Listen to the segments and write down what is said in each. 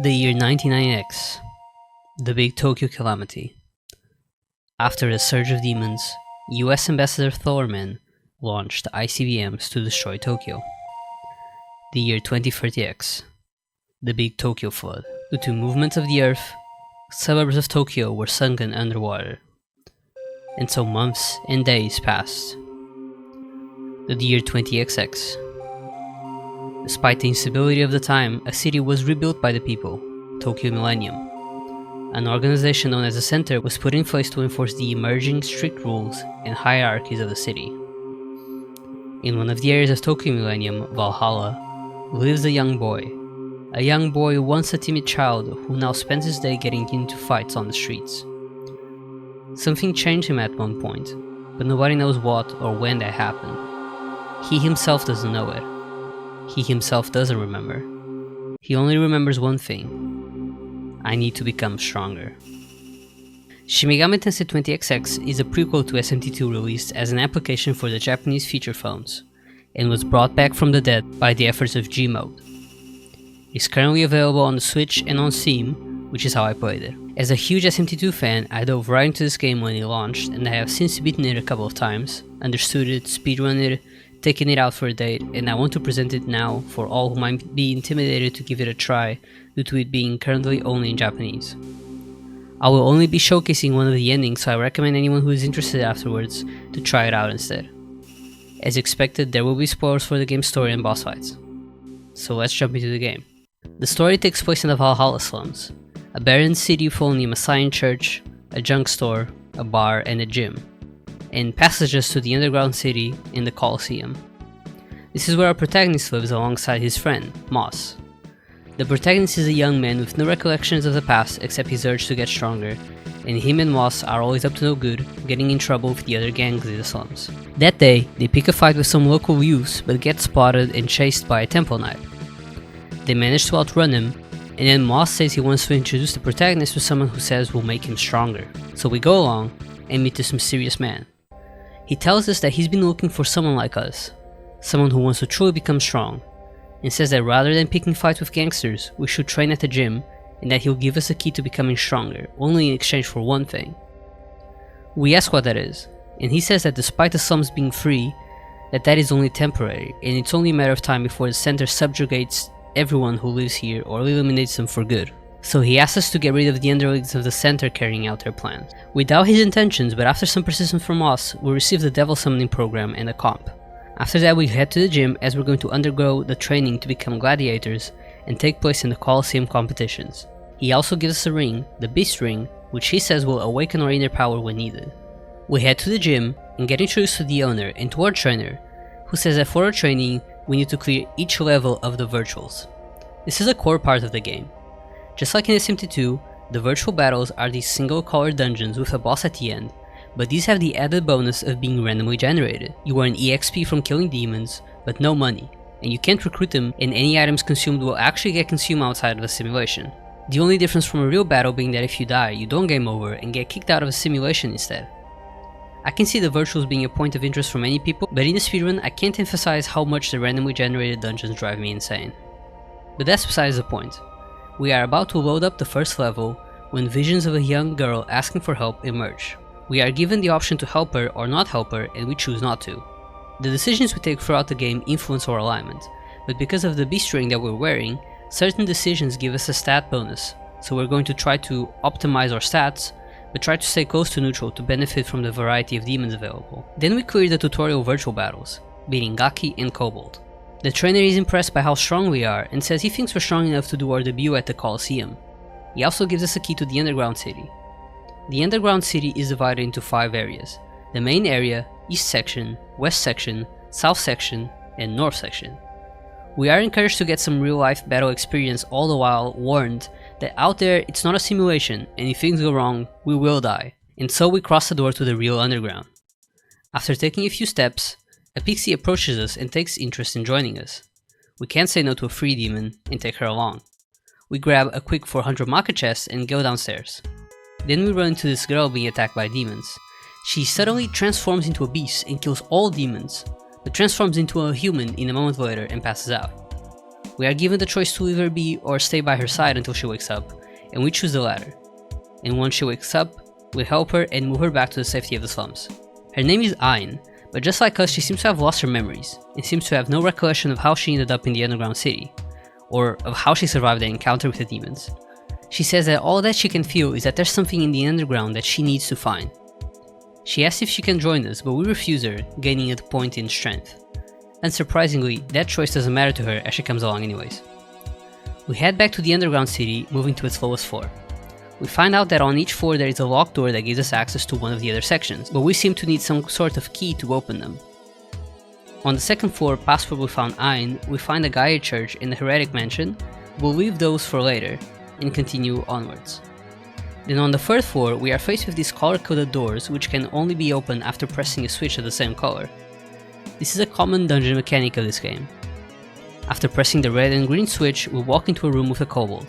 The year 1990X, the Big Tokyo Calamity. After a surge of demons, US Ambassador Thorman launched ICBMs to destroy Tokyo. The year 2030X, the Big Tokyo Flood. Due to movements of the earth, suburbs of Tokyo were sunken underwater, and so months and days passed. The year 20XX. Despite the instability of the time, a city was rebuilt by the people, Tokyo Millennium. An organization known as the Center was put in place to enforce the emerging strict rules and hierarchies of the city. In one of the areas of Tokyo Millennium, Valhalla, lives a young boy once a timid child who now spends his day getting into fights on the streets. Something changed him at one point, but nobody knows what or when that happened. He himself doesn't know it. He himself doesn't remember. He only remembers one thing: I need to become stronger. Shin Megami Tensei 20XX is a prequel to SMT2 released as an application for the Japanese feature phones, and was brought back from the dead by the efforts of Gmode. It's currently available on the Switch and on Steam, which is how I played it. As a huge SMT2 fan, I dove right into this game when it launched, and I have since beaten it a couple of times, understood it, speedrun it, taken it out for a date, and I want to present it now for all who might be intimidated to give it a try due to it being currently only in Japanese. I will only be showcasing one of the endings, so I recommend anyone who is interested afterwards to try it out instead. As expected, there will be spoilers for the game's story and boss fights. So let's jump into the game. The story takes place in the Valhalla slums, a barren city full of a Messiah church, a junk store, a bar, and a gym, and passages to the underground city in the Colosseum. This is where our protagonist lives alongside his friend, Moss. The protagonist is a young man with no recollections of the past except his urge to get stronger, and him and Moss are always up to no good, getting in trouble with the other gangs in the slums. That day, they pick a fight with some local youths but get spotted and chased by a temple knight. They manage to outrun him, and then Moss says he wants to introduce the protagonist to someone who says will make him stronger. So we go along and meet this mysterious man. He tells us that he's been looking for someone like us, someone who wants to truly become strong, and says that rather than picking fights with gangsters, we should train at the gym, and that he'll give us a key to becoming stronger, only in exchange for one thing. We ask what that is, and he says that despite the slums being free, that is only temporary, and it's only a matter of time before the center subjugates everyone who lives here or eliminates them for good. So he asks us to get rid of the underlings of the center carrying out their plans. We doubt his intentions, but after some persistence from us, we receive the devil summoning program and a comp. After that, we head to the gym as we're going to undergo the training to become gladiators and take place in the Colosseum competitions. He also gives us a ring, the Beast Ring, which he says will awaken our inner power when needed. We head to the gym and get introduced to the owner and to our trainer, who says that for our training, we need to clear each level of the virtuals. This is a core part of the game. Just like in SMT2, the virtual battles are these single-colored dungeons with a boss at the end, but these have the added bonus of being randomly generated. You earn EXP from killing demons, but no money, and you can't recruit them, and any items consumed will actually get consumed outside of the simulation. The only difference from a real battle being that if you die, you don't game over and get kicked out of a simulation instead. I can see the virtuals being a point of interest for many people, but in the speedrun I can't emphasize how much the randomly generated dungeons drive me insane. But that's besides the point. We are about to load up the first level when visions of a young girl asking for help emerge. We are given the option to help her or not help her, and we choose not to. The decisions we take throughout the game influence our alignment, but because of the beast ring that we're wearing, certain decisions give us a stat bonus, so we're going to try to optimize our stats, but try to stay close to neutral to benefit from the variety of demons available. Then we clear the tutorial virtual battles, beating Gaki and Kobold. The trainer is impressed by how strong we are and says he thinks we're strong enough to do our debut at the Colosseum. He also gives us a key to the underground city. The underground city is divided into 5 areas: the main area, east section, west section, south section, and north section. We are encouraged to get some real life battle experience, all the while warned that out there it's not a simulation, and if things go wrong, we will die. And so we cross the door to the real underground. After taking a few steps, a pixie approaches us and takes interest in joining us. We can't say no to a free demon and take her along. We grab a quick 400 Maka chest and go downstairs. Then we run into this girl being attacked by demons. She suddenly transforms into a beast and kills all demons, but transforms into a human in a moment later and passes out. We are given the choice to leave her be or stay by her side until she wakes up, and we choose the latter. And once she wakes up, we help her and move her back to the safety of the slums. Her name is Ayn, but just like us, she seems to have lost her memories, and seems to have no recollection of how she ended up in the underground city, or of how she survived the encounter with the demons. She says that all that she can feel is that there's something in the underground that she needs to find. She asks if she can join us, but we refuse her, gaining a point in strength. Unsurprisingly, that choice doesn't matter to her as she comes along anyways. We head back to the underground city, moving to its lowest floor. We find out that on each floor there is a locked door that gives us access to one of the other sections, but we seem to need some sort of key to open them. On the second floor, past where we found Ayn, we find a Gaia church and a heretic mansion. We'll leave those for later, and continue onwards. Then on the third floor, we are faced with these color-coded doors which can only be opened after pressing a switch of the same color. This is a common dungeon mechanic of this game. After pressing the red and green switch, we walk into a room with a kobold.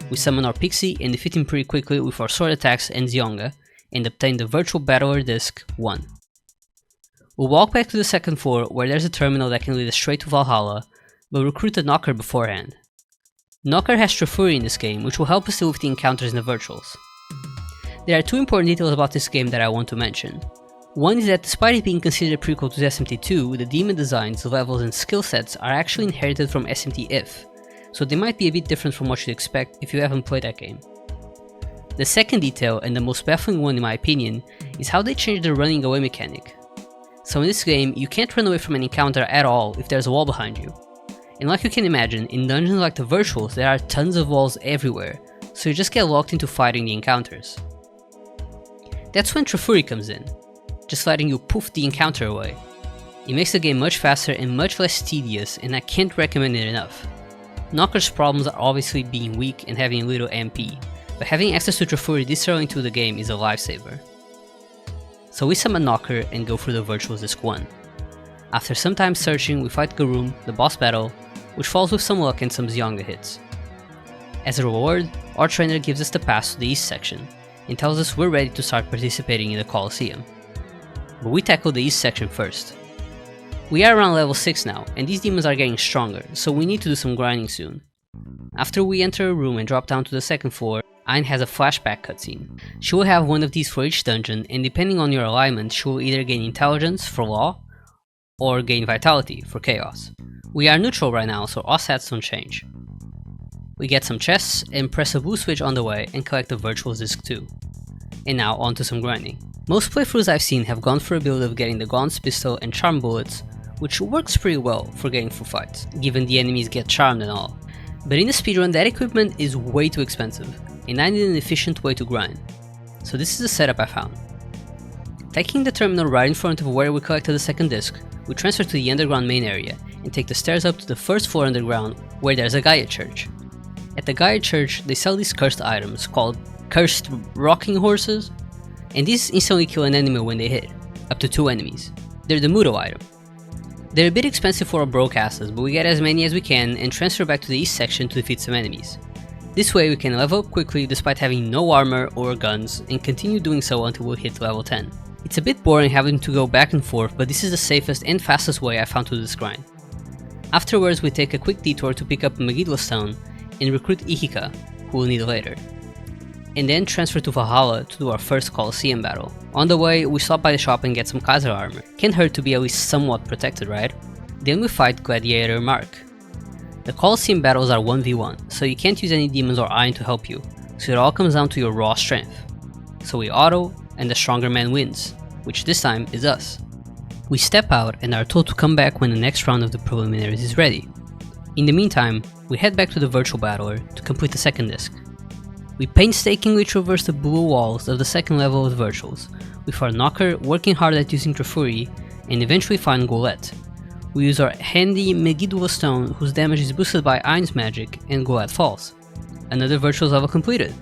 We summon our pixie and defeat him pretty quickly with our sword attacks and Zionga, and obtain the virtual battler disc 1. We'll walk back to the second floor where there's a terminal that can lead us straight to Valhalla, but recruit a knocker beforehand. Knocker has Trifuri in this game, which will help us deal with the encounters in the virtuals. There are two important details about this game that I want to mention. One is that despite it being considered a prequel to SMT2, the demon designs, levels, and skill sets are actually inherited from SMT-if, so they might be a bit different from what you'd expect if you haven't played that game. The second detail, and the most baffling one in my opinion, is how they changed the running away mechanic. So in this game, you can't run away from an encounter at all if there's a wall behind you. And like you can imagine, in dungeons like the virtuals there are tons of walls everywhere, so you just get locked into fighting the encounters. That's when Trifuri comes in, just letting you poof the encounter away. It makes the game much faster and much less tedious, and I can't recommend it enough. Knocker's problems are obviously being weak and having little MP, but having access to Trifuri this early into the game is a lifesaver. So we summon Knocker and go through the virtuals disc 1. After some time searching, we fight Garum, the boss battle, which falls with some luck and some Zionga hits. As a reward, our trainer gives us the pass to the east section, and tells us we're ready to start participating in the Colosseum. But we tackle the east section first. We are around level 6 now, and these demons are getting stronger, so we need to do some grinding soon. After we enter a room and drop down to the second floor, Ayn has a flashback cutscene. She will have one of these for each dungeon, and depending on your alignment, she will either gain intelligence for law, or gain vitality for chaos. We are neutral right now, so our stats don't change. We get some chests, and press a blue switch on the way and collect the virtuals disc 2. And now on to some grinding. Most playthroughs I've seen have gone for a build of getting the Gaunt's pistol and charm bullets, which works pretty well for getting through fights, given the enemies get charmed and all. But in the speedrun, that equipment is way too expensive, and I need an efficient way to grind. So this is the setup I found. Taking the terminal right in front of where we collected the second disc, we transfer to the underground main area, and take the stairs up to the first floor underground where there's a Gaia church. At the Gaia church, they sell these cursed items called cursed rocking horses, and these instantly kill an enemy when they hit, up to 2 enemies. They're the Muto item. They're a bit expensive for our broke asses, but we get as many as we can and transfer back to the east section to defeat some enemies. This way we can level up quickly despite having no armor or guns, and continue doing so until we hit level 10. It's a bit boring having to go back and forth, but this is the safest and fastest way I found to do this grind. Afterwards we take a quick detour to pick up Megiddo Stone and recruit Ihika, who we'll need later. And then transfer to Valhalla to do our first Colosseum battle. On the way, we stop by the shop and get some Kaiser armor. Can't hurt to be at least somewhat protected, right? Then we fight Gladiator Mark. The Colosseum battles are 1v1, so you can't use any demons or iron to help you, so it all comes down to your raw strength. So we auto, and the stronger man wins, which this time is us. We step out and are told to come back when the next round of the preliminaries is ready. In the meantime, we head back to the virtual battler to complete the second disc. We painstakingly traverse the blue walls of the second level of the virtuals, with our knocker working hard at using Trifuri, and eventually find Golette. We use our handy Megiddo Stone, whose damage is boosted by Ayn's magic, and Golette falls. Another virtuals level completed,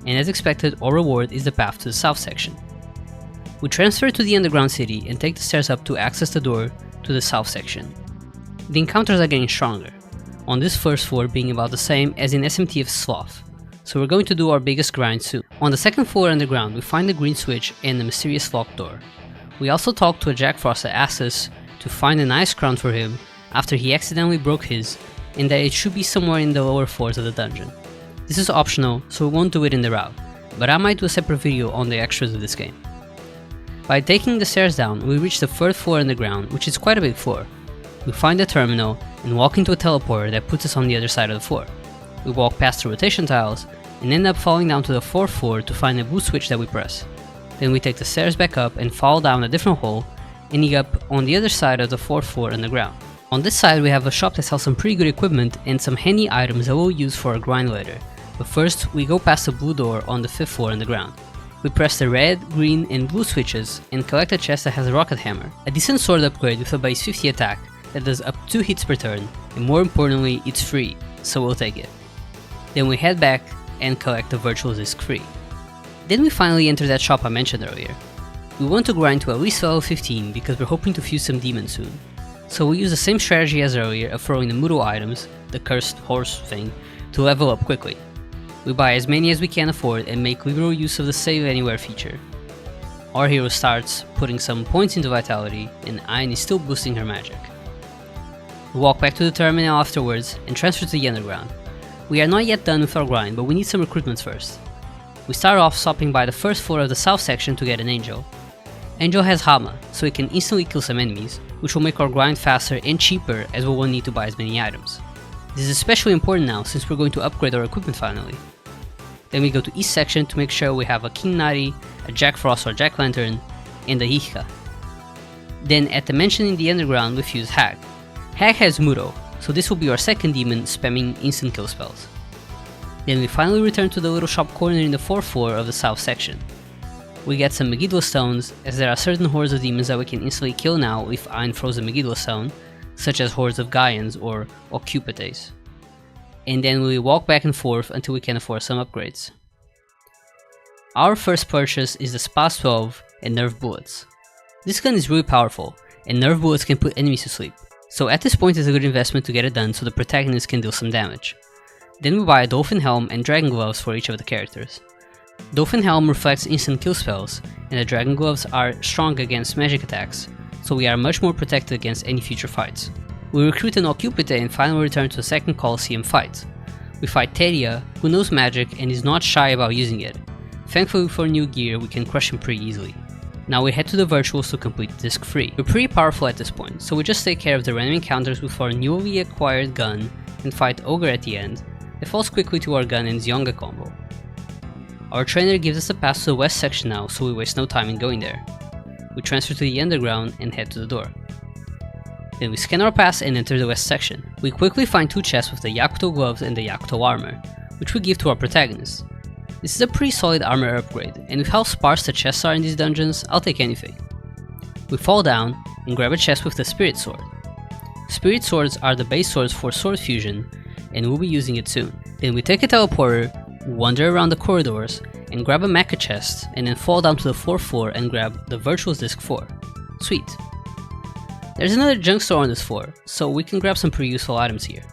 and as expected, our reward is the path to the south section. We transfer to the underground city and take the stairs up to access the door to the south section. The encounters are getting stronger, on this first floor being about the same as in SMTF's Sloth, so we're going to do our biggest grind soon. On the second floor underground, we find the green switch and the mysterious locked door. We also talk to a Jack Frost that asks us to find an ice crown for him after he accidentally broke his and that it should be somewhere in the lower floors of the dungeon. This is optional, so we won't do it in the route, but I might do a separate video on the extras of this game. By taking the stairs down, we reach the 3rd floor underground, which is quite a big floor. We find the terminal and walk into a teleporter that puts us on the other side of the floor. We walk past the rotation tiles and end up falling down to the 4th floor to find a boost switch that we press. Then we take the stairs back up and fall down a different hole, ending up on the other side of the 4th floor underground. On this side we have a shop that sells some pretty good equipment and some handy items that we'll use for our grind later, but first we go past the blue door on the 5th floor underground. We press the red, green and blue switches and collect a chest that has a rocket hammer, a decent sword upgrade with a base 50 attack that does up to 2 hits per turn, and more importantly it's free, so we'll take it. Then we head back and collect the virtual disc free. Then we finally enter that shop I mentioned earlier. We want to grind to at least level 15 because we're hoping to fuse some demons soon. So we use the same strategy as earlier of throwing the Mudo items, the cursed horse thing, to level up quickly. We buy as many as we can afford and make liberal use of the save anywhere feature. Our hero starts putting some points into vitality and Ayn is still boosting her magic. We walk back to the terminal afterwards and transfer to the underground. We are not yet done with our grind, but we need some recruitments first. We start off stopping by the 1st floor of the south section to get an angel. Angel has Hama, so it can instantly kill some enemies, which will make our grind faster and cheaper as we won't need to buy as many items. This is especially important now since we're going to upgrade our equipment finally. Then we go to east section to make sure we have a King Nari, a Jack Frost or Jack Lantern, and a Hika. Then at the mansion in the underground we fuse Hag. Hag has Mudo, so this will be our 2nd demon spamming instant kill spells. Then we finally return to the little shop corner in the 4th floor of the south section. We get some Megiddo stones, as there are certain hordes of demons that we can instantly kill now if Ayn throws a Megiddo stone, such as hordes of Gaians or Occupites. And then we walk back and forth until we can afford some upgrades. Our first purchase is the Spas 12 and Nerve Bullets. This gun is really powerful, and Nerve Bullets can put enemies to sleep, so at this point it's a good investment to get it done so the protagonist can deal some damage. Then we buy a Dolphin Helm and Dragon Gloves for each of the characters. Dolphin Helm reflects instant kill spells, and the Dragon Gloves are strong against magic attacks, so we are much more protected against any future fights. We recruit an Occupite and finally return to the 2nd Colosseum fight. We fight Teria, who knows magic and is not shy about using it. Thankfully for new gear we can crush him pretty easily. Now we head to the virtuals to complete disc free. We're pretty powerful at this point, so we just take care of the random encounters with our newly acquired gun and fight Ogre at the end. It falls quickly to our gun and Zionga combo. Our trainer gives us a pass to the west section now, so we waste no time in going there. We transfer to the underground and head to the door. Then we scan our pass and enter the west section. We quickly find 2 chests with the Yakuto gloves and the Yakuto armor, which we give to our protagonist. This is a pretty solid armor upgrade, and with how sparse the chests are in these dungeons, I'll take anything. We fall down and grab a chest with the Spirit Sword. Spirit Swords are the base swords for sword fusion, and we'll be using it soon. Then we take a teleporter, wander around the corridors, and grab a mecha chest, and then fall down to the 4th floor and grab the Virtuous Disc 4. Sweet. There's another junk store on this floor, so we can grab some pretty useful items here.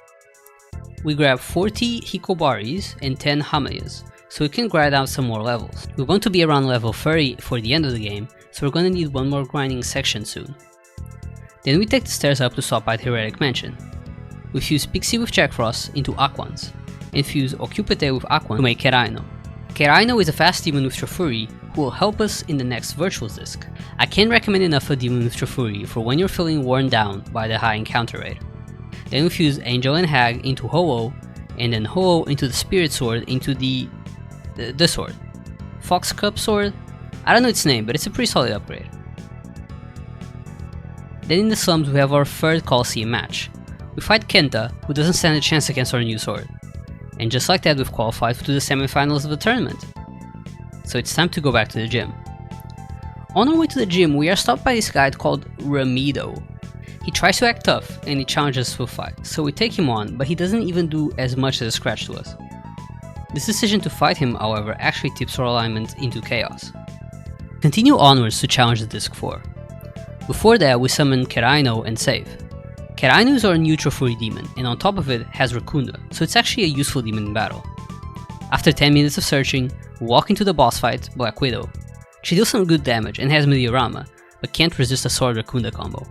We grab 40 Hikobaris and 10 Hamayas, so we can grind out some more levels. We want to be around level 30 for the end of the game, so we're gonna need one more grinding section soon. Then we take the stairs up to stop by the Heretic Mansion. We fuse Pixie with Jack Frost into Aquans, and fuse Occupite with Aquan to make Keraino. Keraino is a fast demon with Trafuri who will help us in the next Virtuous Disc. I can't recommend enough a demon with Trafuri for when you're feeling worn down by the high encounter rate. Then we fuse Angel and Hag into Ho-Oh, and then Ho-Oh into the Spirit Sword into the sword. Fox Cup Sword? I don't know its name, but it's a pretty solid upgrade. Then in the slums we have our 3rd Colosseum match. We fight Kenta, who doesn't stand a chance against our new sword. And just like that we've qualified to the semifinals of the tournament. So it's time to go back to the gym. On our way to the gym we are stopped by this guy called Ramido. He tries to act tough and he challenges us to a fight, so we take him on, but he doesn't even do as much as a scratch to us. This decision to fight him, however, actually tips our alignment into chaos. Continue onwards to challenge the Disc 4. Before that we summon Keraino and save. Keraino is our new Trofuri demon, and on top of it has Rakunda, so it's actually a useful demon in battle. After 10 minutes of searching, we walk into the boss fight, Black Widow. She deals some good damage and has Mediorama, but can't resist a Sword Rakunda combo.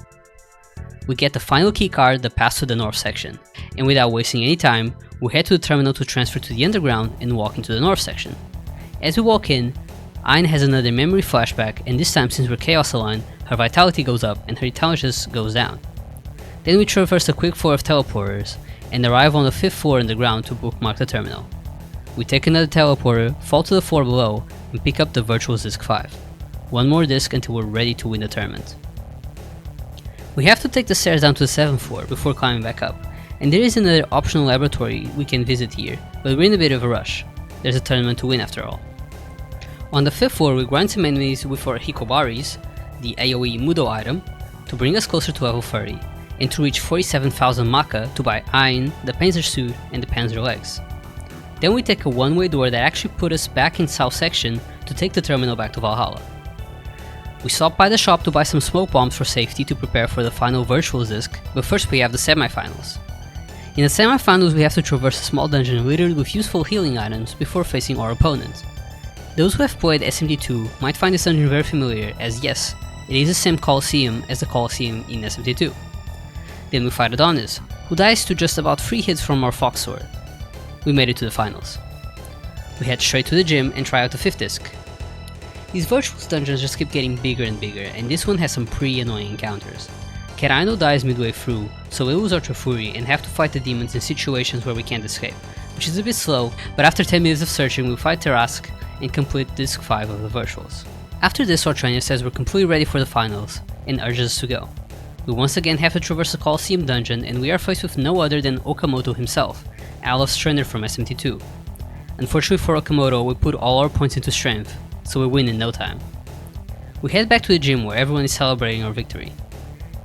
we get the final keycard that passed to the north section, and without wasting any time, we head to the terminal to transfer to the underground and walk into the north section. As we walk in, Ayn has another memory flashback, and this time, since we're Chaos Aligned, her vitality goes up and her intelligence goes down. Then we traverse a quick floor of teleporters and arrive on the 5th floor underground to bookmark the terminal. We take another teleporter, fall to the floor below, and pick up the Virtuals Disc 5. One more disc until we're ready to win the tournament. We have to take the stairs down to the 7th floor before climbing back up, and there is another optional laboratory we can visit here, but we're in a bit of a rush. There's a tournament to win after all. On the 5th floor, we grind some enemies with our Hikobaris, the AoE Mudo item, to bring us closer to level 30, and to reach 47,000 Maka to buy Ayn, the Panzer suit, and the Panzer legs. Then we take a one-way door that actually put us back in South Section to take the terminal back to Valhalla. We stop by the shop to buy some smoke bombs for safety to prepare for the final Virtuals Disc, but first we have the semifinals. In the semifinals, we have to traverse a small dungeon littered with useful healing items before facing our opponent. Those who have played SMT2 might find this dungeon very familiar, as yes, it is the same Colosseum as the Colosseum in SMT2. Then we fight Adonis, who dies to just about 3 hits from our Fox Sword. We made it to the finals. We head straight to the gym and try out the 5th disc. These Virtuals dungeons just keep getting bigger and bigger, and this one has some pretty annoying encounters. Keraino dies midway through, so we lose our Fury and have to fight the demons in situations where we can't escape, which is a bit slow, but after 10 minutes of searching we fight Tarask and complete disc 5 of the Virtuals. After this, our trainer says we're completely ready for the finals and urges us to go. We once again have to traverse the Colosseum dungeon, and we are faced with no other than Okamoto himself, Alof's trainer from SMT2. Unfortunately for Okamoto, we put all our points into strength, so we win in no time. We head back to the gym where everyone is celebrating our victory.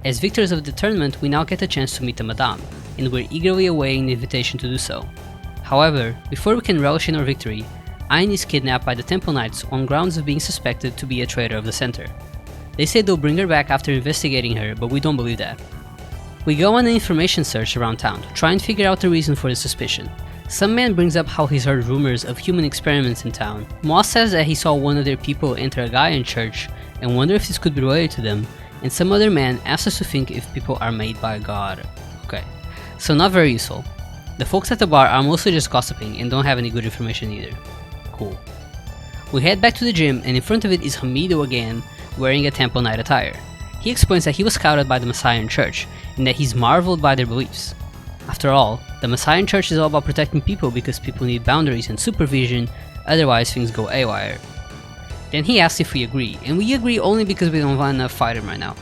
As victors of the tournament, we now get the chance to meet the Madame, and we're eagerly awaiting the invitation to do so. However, before we can relish in our victory, Ayn is kidnapped by the Temple Knights on grounds of being suspected to be a traitor of the center. They say they'll bring her back after investigating her, but we don't believe that. We go on an information search around town to try and figure out the reason for the suspicion. Some man brings up how he's heard rumors of human experiments in town. Moss says that he saw one of their people enter a Gaian church and wonder if this could be related to them, and some other man asks us to think if people are made by God. Okay, so not very useful. The folks at the bar are mostly just gossiping and don't have any good information either. Cool. We head back to the gym, and in front of it is Hamido again, wearing a Temple Knight attire. He explains that he was scouted by the Messiah Church, and that he's marveled by their beliefs. After all, the Messiah Church is all about protecting people because people need boundaries and supervision, otherwise things go haywire. Then he asks if we agree, and we agree only because we don't want enough fight him right now.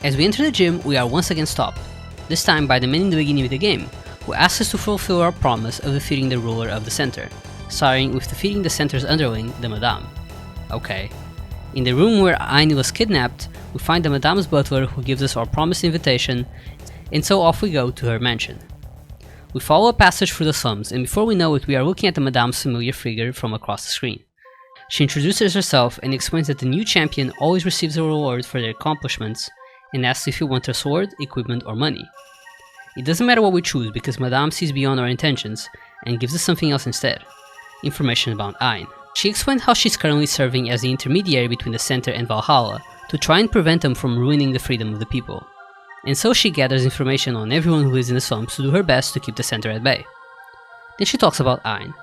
As we enter the gym, we are once again stopped, this time by the men in the beginning of the game, who ask us to fulfill our promise of defeating the ruler of the center, starting with defeating the center's underling, the Madame. Okay. In the room where Ayn was kidnapped, we find the Madame's butler who gives us our promised invitation, and so off we go to her mansion. We follow a passage through the slums, and before we know it, we are looking at the Madame's familiar figure from across the screen. She introduces herself and explains that the new champion always receives a reward for their accomplishments, and asks if we want a sword, equipment, or money. It doesn't matter what we choose because Madame sees beyond our intentions and gives us something else instead. Information about Ayn. She explained how she's currently serving as the intermediary between the center and Valhalla to try and prevent them from ruining the freedom of the people. And so she gathers information on everyone who lives in the slums to do her best to keep the center at bay. Then she talks about Ayn.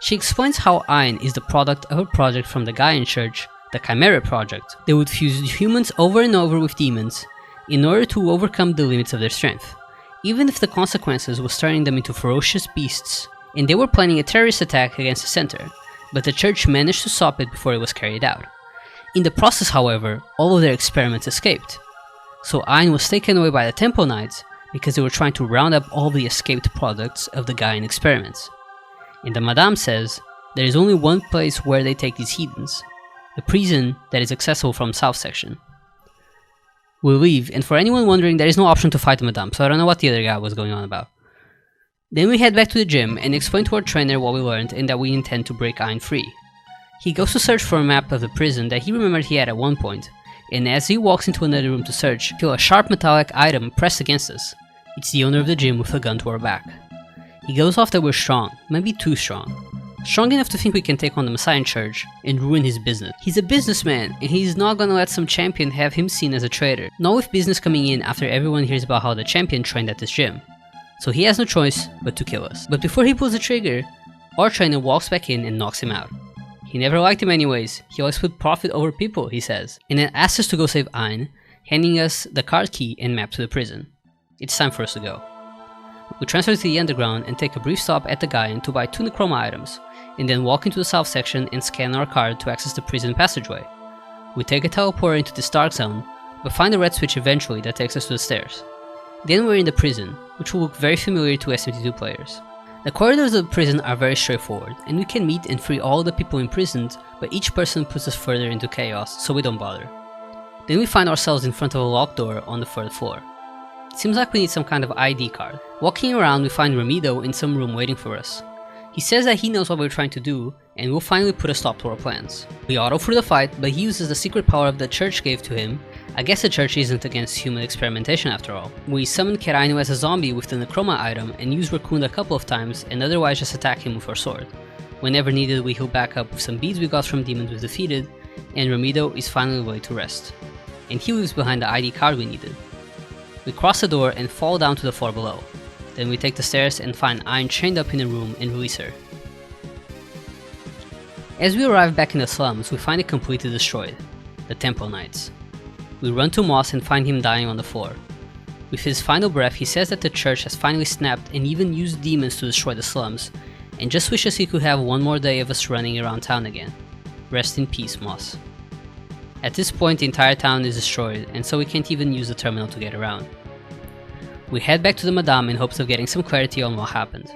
She explains how Ayn is the product of a project from the Gaian Church, the Chimera Project. They would fuse humans over and over with demons in order to overcome the limits of their strength, even if the consequences was turning them into ferocious beasts, and they were planning a terrorist attack against the center, but the church managed to stop it before it was carried out. In the process, however, all of their experiments escaped, so Ayn was taken away by the Temple Knights because they were trying to round up all the escaped products of the Gaian experiments. And the Madame says there is only one place where they take these heathens, the prison that is accessible from South Section. We leave, and for anyone wondering, there is no option to fight the Madame, so I don't know what the other guy was going on about. Then we head back to the gym and explain to our trainer what we learned and that we intend to break Ayn free. He goes to search for a map of the prison that he remembered he had at one point, and as he walks into another room to search, we feel a sharp metallic item pressed against us. It's the owner of the gym with a gun to our back. He goes off that we're strong, maybe too strong. strong enough to think we can take on the Messiah in charge and ruin his business. He's a businessman, and he's not gonna let some champion have him seen as a traitor, not with business coming in after everyone hears about how the champion trained at this gym. So he has no choice but to kill us. But before he pulls the trigger, our trainer walks back in and knocks him out. He never liked him anyways, he always put profit over people, he says, and then asks us to go save Ein, handing us the card key and map to the prison. It's time for us to go. We transfer to the underground and take a brief stop at the Gaia to buy 2 Necroma items, and then walk into the south section and scan our card to access the prison passageway. We take a teleporter into this dark zone, but find a red switch eventually that takes us to the stairs. Then we're in the prison, which will look very familiar to SMT2 players. The corridors of the prison are very straightforward, and we can meet and free all the people imprisoned, but each person puts us further into chaos, so we don't bother. Then we find ourselves in front of a locked door on the 3rd floor. Seems like we need some kind of ID card. Walking around, we find Ramido in some room waiting for us. He says that he knows what we're trying to do, and will finally put a stop to our plans. We auto through the fight, but he uses the secret power of the church gave to him. I guess the church isn't against human experimentation after all. We summon Kerainu as a zombie with the Necroma item and use Raccoon a couple of times, and otherwise just attack him with our sword. Whenever needed, we heal back up with some beads we got from demons we defeated, and Ramido is finally laid to rest. And he leaves behind the ID card we needed. We cross the door and fall down to the floor below. Then we take the stairs and find Ein chained up in a room and release her. As we arrive back in the slums, we find it completely destroyed, the Temple Knights. We run to Moss and find him dying on the floor. With his final breath, he says that the church has finally snapped and even used demons to destroy the slums, and just wishes he could have one more day of us running around town again. Rest in peace, Moss. At this point, the entire town is destroyed, and so we can't even use the terminal to get around. We head back to the Madame in hopes of getting some clarity on what happened.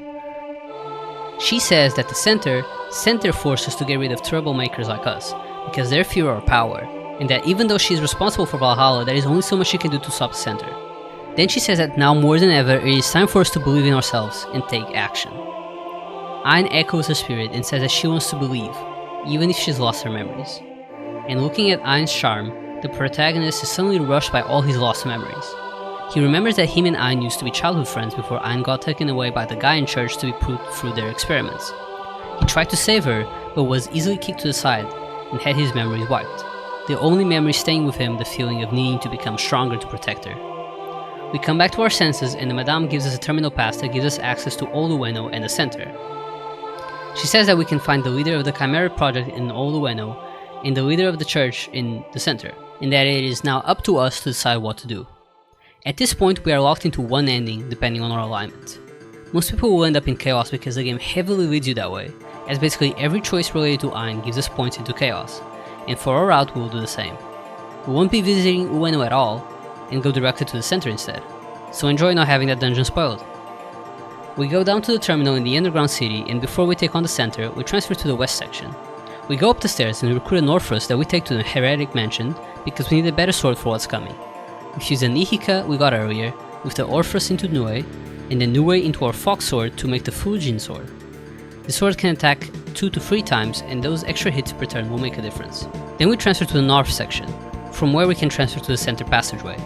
She says that the center forced us to get rid of troublemakers like us, because they fear our power, and that even though she is responsible for Valhalla, there is only so much she can do to stop the center. Then she says that now more than ever, it is time for us to believe in ourselves and take action. Ein echoes her spirit and says that she wants to believe, even if she's lost her memories. And looking at Ein's charm, the protagonist is suddenly rushed by all his lost memories. He remembers that him and Ein used to be childhood friends before Ein got taken away by the guy in church to be put through their experiments. He tried to save her, but was easily kicked to the side and had his memories wiped. The only memory staying with him, the feeling of needing to become stronger to protect her. We come back to our senses and the Madame gives us a terminal pass that gives us access to Oluweno and the center. She says that we can find the leader of the Chimera project in Oluweno and the leader of the church in the center, and that it is now up to us to decide what to do. At this point, we are locked into one ending depending on our alignment. Most people will end up in Chaos because the game heavily leads you that way, as basically every choice related to Ein gives us points into Chaos, and for our route we will do the same. We won't be visiting Ueno at all, and go directly to the center instead, so enjoy not having that dungeon spoiled. We go down to the terminal in the underground city, and before we take on the center, we transfer to the west section. We go up the stairs and recruit an Orpheus that we take to the Heretic Mansion because we need a better sword for what's coming. We fuse a Nihika we got earlier with the Orpheus into Nue, and the Nue into our Fox sword to make the Fujin sword. The sword can attack 2 to 3 times, and those extra hits per turn will make a difference. Then we transfer to the north section, from where we can transfer to the center passageway.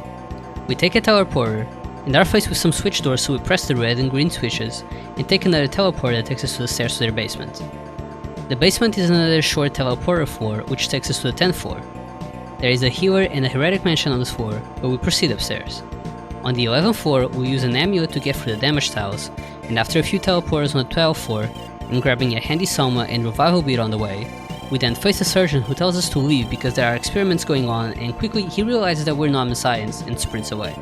We take a teleporter, and are faced with some switch doors, so we press the red and green switches, and take another teleporter that takes us to the stairs to their basement. The basement is another short teleporter floor, which takes us to the 10th floor. There is a healer and a heretic mansion on this floor, but we proceed upstairs. On the 11th floor, we use an amulet to get through the damage tiles, and after a few teleporters on the 12th floor, and grabbing a handy Soma and revival bead on the way, we then face a surgeon who tells us to leave because there are experiments going on, and quickly he realizes that we're non-messiahs and sprints away.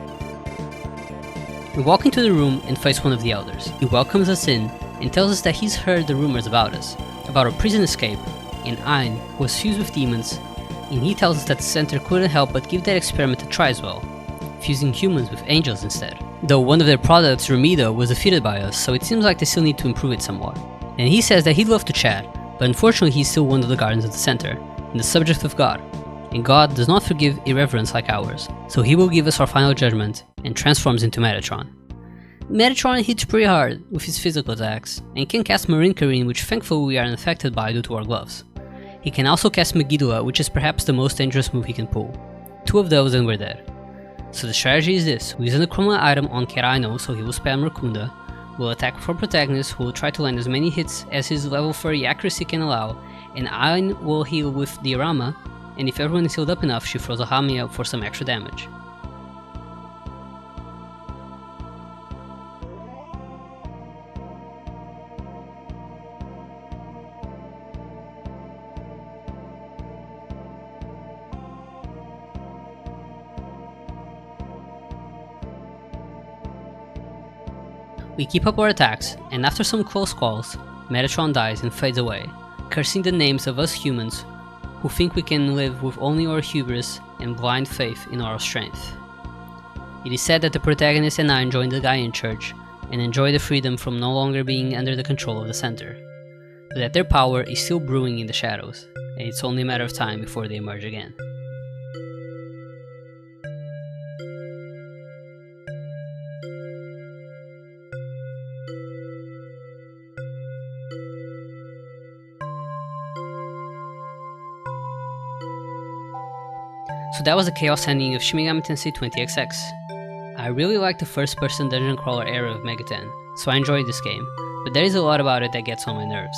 We walk into the room and face one of the elders. He welcomes us in and tells us that he's heard the rumors about us, about our prison escape, and Ein, who was fused with demons, and he tells us that the center couldn't help but give that experiment a try as well, fusing humans with angels instead. Though one of their products, Ramido, was defeated by us, so it seems like they still need to improve it somewhat. And he says that he'd love to chat, but unfortunately he's still one of the guardians of the center, and the subject of God. And God does not forgive irreverence like ours, so he will give us our final judgment, and transforms into Metatron. Metatron hits pretty hard with his physical attacks, and can cast Marine Careen, which thankfully we are unaffected by due to our gloves. He can also cast Megiddo, which is perhaps the most dangerous move he can pull. 2 of those and we're dead. So the strategy is this: we use a Necroma item on Keraino so he will spam Rakunda, will attack for protagonist, who will try to land as many hits as his level 30 accuracy can allow, and Ain will heal with the Arama, and if everyone is healed up enough, she throws a Hami up for some extra damage. We keep up our attacks, and after some close calls, Metatron dies and fades away, cursing the names of us humans who think we can live with only our hubris and blind faith in our strength. It is said that the protagonist and I join the Gaian Church and enjoy the freedom from no longer being under the control of the center, but that their power is still brewing in the shadows, and it's only a matter of time before they emerge again. So that was the chaos ending of Shin Megami Tensei 20XX. I really like the first person dungeon crawler era of Megaten, so I enjoyed this game, but there is a lot about it that gets on my nerves.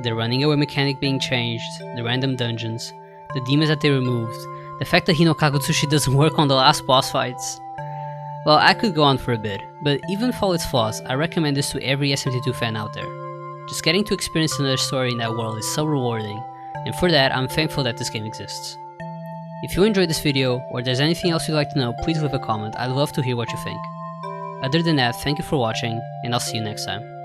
The running away mechanic being changed, the random dungeons, the demons that they removed, the fact that Hinokagutsushi doesn't work on the last boss fights. Well, I could go on for a bit, but even for all its flaws, I recommend this to every SMT2 fan out there. Just getting to experience another story in that world is so rewarding, and for that I'm thankful that this game exists. If you enjoyed this video, or there's anything else you'd like to know, please leave a comment, I'd love to hear what you think. Other than that, thank you for watching, and I'll see you next time.